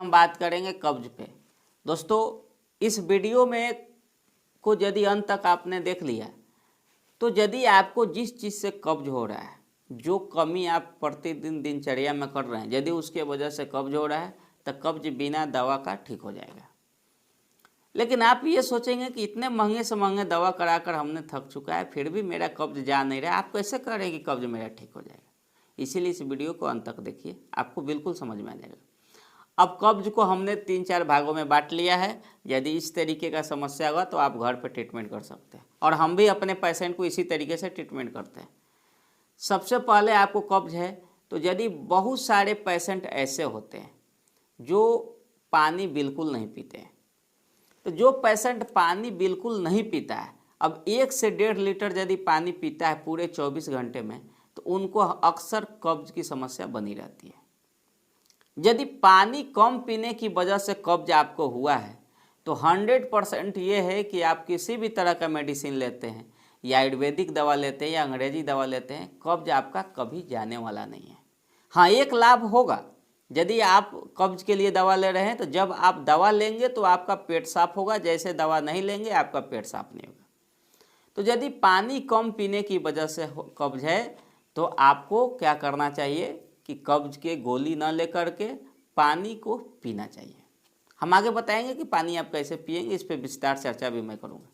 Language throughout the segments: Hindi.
हम बात करेंगे कब्ज पे। दोस्तों इस वीडियो में को यदि अंत तक आपने देख लिया तो यदि आपको जिस चीज़ से कब्ज हो रहा है, जो कमी आप प्रतिदिन दिनचर्या में कर रहे हैं, यदि उसके वजह से कब्ज हो रहा है तो कब्ज बिना दवा का ठीक हो जाएगा। लेकिन आप ये सोचेंगे कि इतने महंगे से महंगे दवा कराकर हमने थक चुका है, फिर भी मेरा कब्ज जा नहीं रहा, आप कैसे कह रहे हैं कि कब्ज मेरा ठीक हो जाएगा। इसीलिए इस वीडियो को अंत तक देखिए, आपको बिल्कुल समझ में आ जाएगा। अब कब्ज को हमने 3-4 भागों में बांट लिया है। यदि इस तरीके का समस्या होगा तो आप घर पर ट्रीटमेंट कर सकते हैं, और हम भी अपने पेशेंट को इसी तरीके से ट्रीटमेंट करते हैं। सबसे पहले आपको कब्ज है तो यदि बहुत सारे पेशेंट ऐसे होते हैं जो पानी बिल्कुल नहीं पीते हैं, तो जो पेशेंट पानी बिल्कुल नहीं पीता है, अब 1 से 1.5 लीटर यदि पानी पीता है पूरे 24 घंटे में, तो उनको अक्सर कब्ज की समस्या बनी रहती है। यदि पानी कम पीने की वजह से कब्ज आपको हुआ है तो 100% ये है कि आप किसी भी तरह का मेडिसिन लेते हैं या आयुर्वेदिक दवा लेते हैं या अंग्रेजी दवा लेते हैं, कब्ज आपका कभी जाने वाला नहीं है। हाँ, एक लाभ होगा, यदि आप कब्ज के लिए दवा ले रहे हैं तो जब आप दवा लेंगे तो आपका पेट साफ होगा, जैसे दवा नहीं लेंगे आपका पेट साफ नहीं होगा। तो यदि पानी कम पीने की वजह से कब्ज है तो आपको क्या करना चाहिए कि कब्ज के गोली न लेकर के पानी को पीना चाहिए। हम आगे बताएंगे कि पानी आप कैसे पिएंगे, इस पर विस्तार चर्चा भी मैं करूँगा।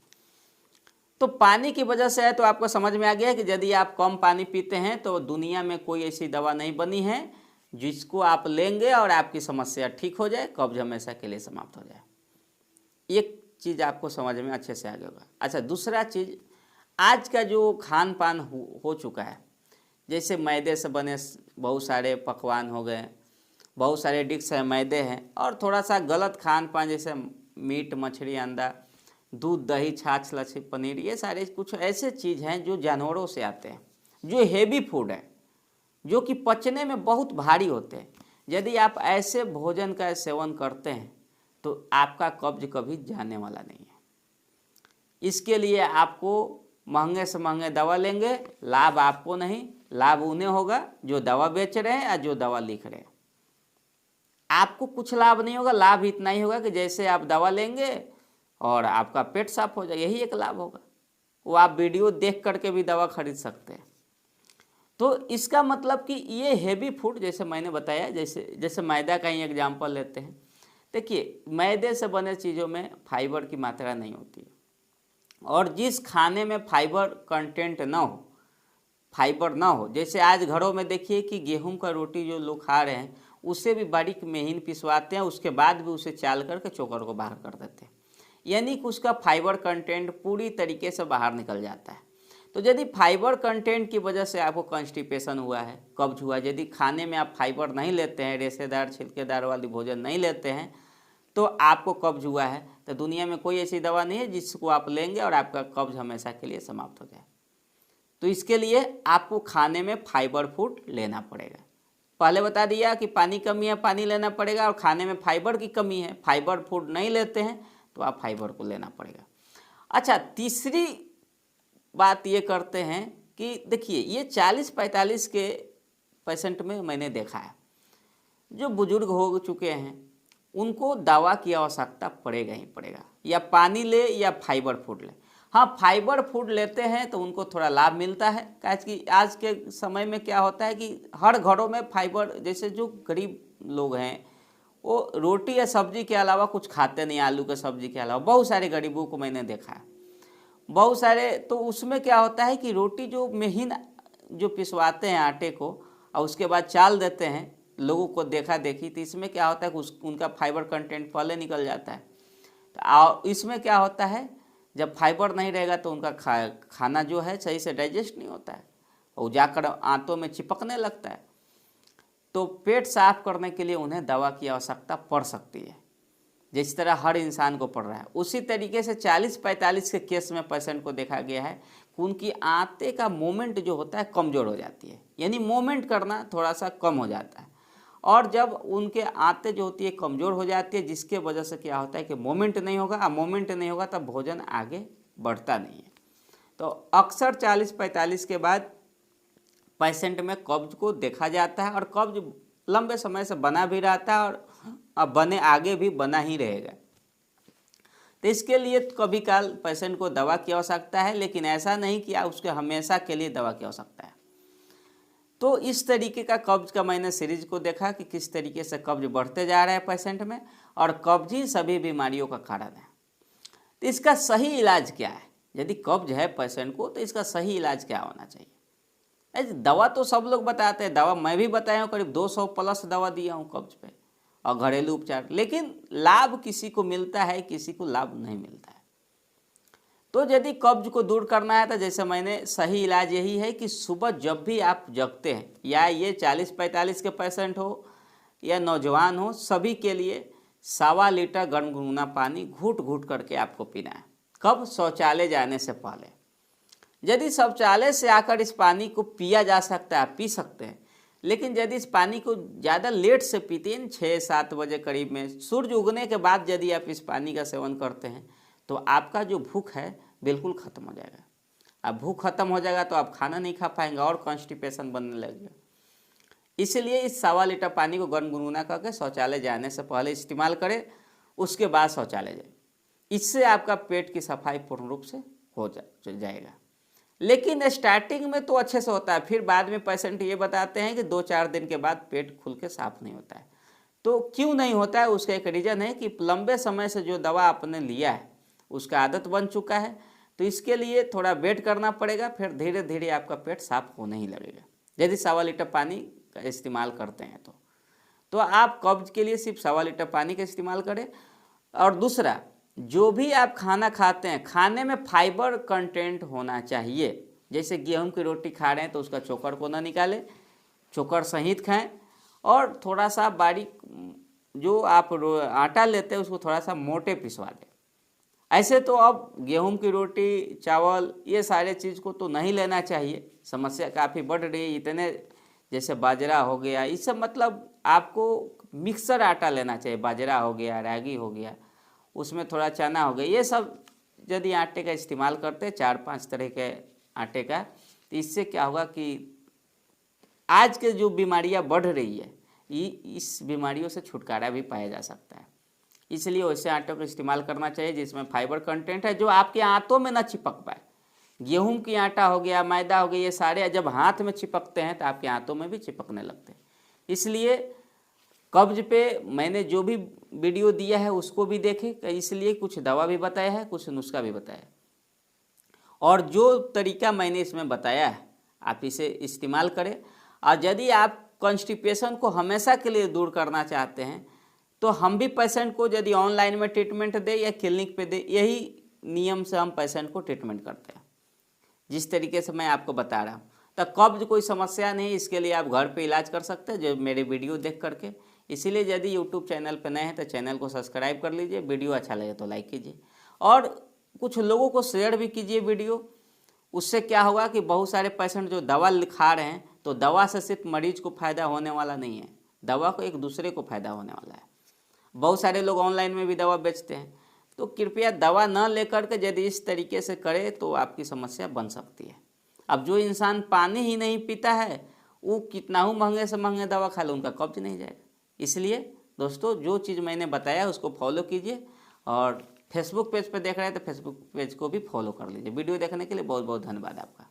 तो पानी की वजह से है तो आपको समझ में आ गया कि यदि आप कम पानी पीते हैं तो दुनिया में कोई ऐसी दवा नहीं बनी है जिसको आप लेंगे और आपकी समस्या ठीक हो जाए, कब्ज हमेशा के लिए समाप्त हो जाए। एक चीज़ आपको समझ में अच्छे से आ गया होगा। अच्छा, दूसरा चीज़, आज का जो खान पान हो चुका है, जैसे मैदे से बने बहुत सारे पकवान हो गए, बहुत सारे डिश है मैदे हैं, और थोड़ा सा गलत खान पान जैसे मीट मछली अंडा दूध दही छाछ लच्छी पनीर, ये सारे कुछ ऐसे चीज़ हैं जो जानवरों से आते हैं, जो हेवी फूड है, जो कि पचने में बहुत भारी होते हैं। यदि आप ऐसे भोजन का सेवन करते हैं तो आपका कब्ज कभी जाने वाला नहीं है। इसके लिए आपको महंगे से महंगे दवा लेंगे, लाभ आपको नहीं, लाभ उन्हें होगा जो दवा बेच रहे हैं या जो दवा लिख रहे हैं। आपको कुछ लाभ नहीं होगा, लाभ इतना ही होगा कि जैसे आप दवा लेंगे और आपका पेट साफ हो जाए, यही एक लाभ होगा। वो आप वीडियो देख करके भी दवा खरीद सकते हैं। तो इसका मतलब कि ये हेवी फूड, जैसे मैंने बताया, जैसे मैदा का ही एग्जाम्पल लेते हैं। देखिए, मैदे से बने चीज़ों में फाइबर की मात्रा नहीं होती है, और जिस खाने में फाइबर कंटेंट ना हो, फाइबर ना हो, जैसे आज घरों में देखिए कि गेहूं का रोटी जो लोग खा रहे हैं उसे भी बारीक महीन पिसवाते हैं, उसके बाद भी उसे चाल करके चोकर को बाहर कर देते हैं, यानी कि उसका फाइबर कंटेंट पूरी तरीके से बाहर निकल जाता है। तो यदि फाइबर कंटेंट की वजह से आपको कॉन्स्टिपेशन हुआ है, कब्ज हुआ, यदि खाने में आप फाइबर नहीं लेते हैं, रेशेदार छिलकेदार वाली भोजन नहीं लेते हैं, तो आपको कब्ज हुआ है, तो दुनिया में कोई ऐसी दवा नहीं है जिसको आप लेंगे और आपका कब्ज हमेशा के लिए समाप्त हो जाए। तो इसके लिए आपको खाने में फाइबर फूड लेना पड़ेगा। पहले बता दिया कि पानी कमी है, पानी लेना पड़ेगा, और खाने में फाइबर की कमी है, फाइबर फूड नहीं लेते हैं तो आप फाइबर को लेना पड़ेगा। अच्छा, तीसरी बात ये करते हैं कि देखिए, ये 40-45 के पेशेंट में मैंने देखा है जो बुजुर्ग हो चुके हैं, उनको दवा की आवश्यकता पड़ेगा ही पड़ेगा, या पानी ले या फाइबर फूड ले। हाँ, फाइबर फूड लेते हैं तो उनको थोड़ा लाभ मिलता है, क्योंकि आज के समय में क्या होता है कि हर घरों में फाइबर, जैसे जो गरीब लोग हैं वो रोटी या सब्जी के अलावा कुछ खाते नहीं, आलू के सब्जी के अलावा, बहुत सारे गरीबों को मैंने देखा है, बहुत सारे। तो उसमें क्या होता है कि रोटी जो महीन जो पिसवाते हैं आटे को और उसके बाद चाल देते हैं, लोगों को देखा देखी, तो इसमें क्या होता है कि उनका फाइबर कंटेंट पहले निकल जाता है। तो इसमें क्या होता है, जब फाइबर नहीं रहेगा तो उनका खाना जो है सही से डाइजेस्ट नहीं होता है और जाकर आंतों में चिपकने लगता है। तो पेट साफ करने के लिए उन्हें दवा की आवश्यकता पड़ सकती है, जिस तरह हर इंसान को पड़ रहा है। उसी तरीके से 40-45 के केस में पेशेंट को देखा गया है कि उनकी आंतें का मूवमेंट जो होता है कमज़ोर हो जाती है, यानी मूवमेंट करना थोड़ा सा कम हो जाता है। और जब उनके आंतें जो होती है कमज़ोर हो जाती है, जिसके वजह से क्या होता है कि मूवमेंट नहीं होगा, और मूवमेंट नहीं होगा तब भोजन आगे बढ़ता नहीं है। तो अक्सर 40-45 के बाद पेशेंट में कब्ज को देखा जाता है, और कब्ज लंबे समय से बना भी रहता है और बने, आगे भी बना ही रहेगा। तो इसके लिए कभी काल पेशेंट को दवा की आवश्यकता है, लेकिन ऐसा नहीं कि उसके हमेशा के लिए दवा की आवश्यकता है। तो इस तरीके का कब्ज का मैंने सीरीज को देखा कि किस तरीके से कब्ज बढ़ते जा रहा है पेशेंट में, और कब्ज ही सभी बीमारियों का कारण है। तो इसका सही इलाज क्या है? यदि कब्ज है पेशेंट को तो इसका सही इलाज क्या होना चाहिए? दवा तो सब लोग बताते हैं, दवा मैं भी बताया हूँ, करीब 200 प्लस दवा दिया हूँ कब्ज पे और घरेलू उपचार, लेकिन लाभ किसी को मिलता है, किसी को लाभ नहीं मिलता है। तो यदि कब्ज को दूर करना है तो जैसे मैंने, सही इलाज यही है कि सुबह जब भी आप जगते हैं, या ये 40-45 के पेशेंट हो या नौजवान हो, सभी के लिए 1.25 लीटर गर्म गुनगुना पानी घूट घूट करके आपको पीना है। कब? शौचालय जाने से पहले। यदि शौचालय से आकर इस पानी को पिया जा सकता है, आप पी सकते हैं, लेकिन यदि इस पानी को ज़्यादा लेट से पीते हैं, 6-7 बजे करीब में, सूरज उगने के बाद यदि आप इस पानी का सेवन करते हैं, तो आपका जो भूख है बिल्कुल ख़त्म हो जाएगा। अब भूख खत्म हो जाएगा तो आप खाना नहीं खा पाएंगे और कॉन्स्टिपेशन बनने लगेगा। इसलिए इस 1.25 लीटर पानी को गर्म गुनगुना करके शौचालय जाने से पहले इस्तेमाल करें, उसके बाद शौचालय जाए। इससे आपका पेट की सफाई पूर्ण रूप से हो जाएगा। लेकिन स्टार्टिंग में तो अच्छे से होता है, फिर बाद में पेशेंट ये बताते हैं कि 2-4 दिन के बाद पेट खुल के साफ नहीं होता है। तो क्यों नहीं होता है? उसका एक रीज़न है कि लंबे समय से जो दवा आपने लिया है उसका आदत बन चुका है, तो इसके लिए थोड़ा वेट करना पड़ेगा, फिर धीरे धीरे आपका पेट साफ होने ही लगेगा यदि 1.25 लीटर पानी का इस्तेमाल करते हैं। तो आप कब्ज के लिए सिर्फ 1.25 लीटर पानी का इस्तेमाल करें। और दूसरा, जो भी आप खाना खाते हैं, खाने में फाइबर कंटेंट होना चाहिए। जैसे गेहूं की रोटी खा रहे हैं तो उसका चोकर को ना निकालें, चोकर सहित खाएं, और थोड़ा सा बारीक जो आप आटा लेते हैं उसको थोड़ा सा मोटे पिसवा दें। ऐसे तो अब गेहूं की रोटी, चावल, ये सारे चीज़ को तो नहीं लेना चाहिए, समस्या काफ़ी बढ़ रही है। इतने जैसे बाजरा हो गया, ये सब मतलब आपको मिक्सर आटा लेना चाहिए। बाजरा हो गया, रागी हो गया, उसमें थोड़ा चना हो गया, ये सब यदि आटे का इस्तेमाल करते हैं, 4-5 तरह के आटे का, तो इससे क्या होगा कि आज के जो बीमारियां बढ़ रही है, इस बीमारियों से छुटकारा भी पाया जा सकता है। इसलिए वैसे आटे का इस्तेमाल करना चाहिए जिसमें फाइबर कंटेंट है, जो आपके आंतों में ना चिपक पाए। गेहूं की आटा हो गया, मैदा हो गया, ये सारे जब हाथ में चिपकते हैं तो आपके आंतों में भी चिपकने लगते हैं। इसलिए कब्ज पे मैंने जो भी वीडियो दिया है उसको भी देखें, इसलिए कुछ दवा भी बताया है, कुछ नुस्खा भी बताया है, और जो तरीका मैंने इसमें बताया है आप इसे इस्तेमाल करें। और यदि आप कॉन्स्टिपेशन को हमेशा के लिए दूर करना चाहते हैं तो हम भी पेशेंट को यदि ऑनलाइन में ट्रीटमेंट दे या क्लिनिक पे दे, यही नियम से हम पेशेंट को ट्रीटमेंट करते हैं जिस तरीके से मैं आपको बता रहा हूँ। तो कब्ज कोई समस्या नहीं, इसके लिए आप घर पे इलाज कर सकते हैं जो मेरे वीडियो देख करके। इसीलिए यदि यूट्यूब चैनल पर नए हैं तो चैनल को सब्सक्राइब कर लीजिए, वीडियो अच्छा लगे तो लाइक कीजिए, और कुछ लोगों को शेयर भी कीजिए वीडियो। उससे क्या होगा कि बहुत सारे पेशेंट जो दवा खा रहे हैं, तो दवा से सिर्फ मरीज को फ़ायदा होने वाला नहीं है, दवा को एक दूसरे को फ़ायदा होने वाला है। बहुत सारे लोग ऑनलाइन में भी दवा बेचते हैं, तो कृपया दवा न लेकर के यदि इस तरीके से करे तो आपकी समस्या बन सकती है। अब जो इंसान पानी ही नहीं पीता है, वो कितना ही महंगे से महंगे दवा खा ले, उनका कब्ज नहीं जाएगा। इसलिए दोस्तों, जो चीज़ मैंने बताया उसको फॉलो कीजिए, और फेसबुक पेज पे देख रहे हैं तो फेसबुक पेज को भी फॉलो कर लीजिए। वीडियो देखने के लिए बहुत बहुत धन्यवाद आपका।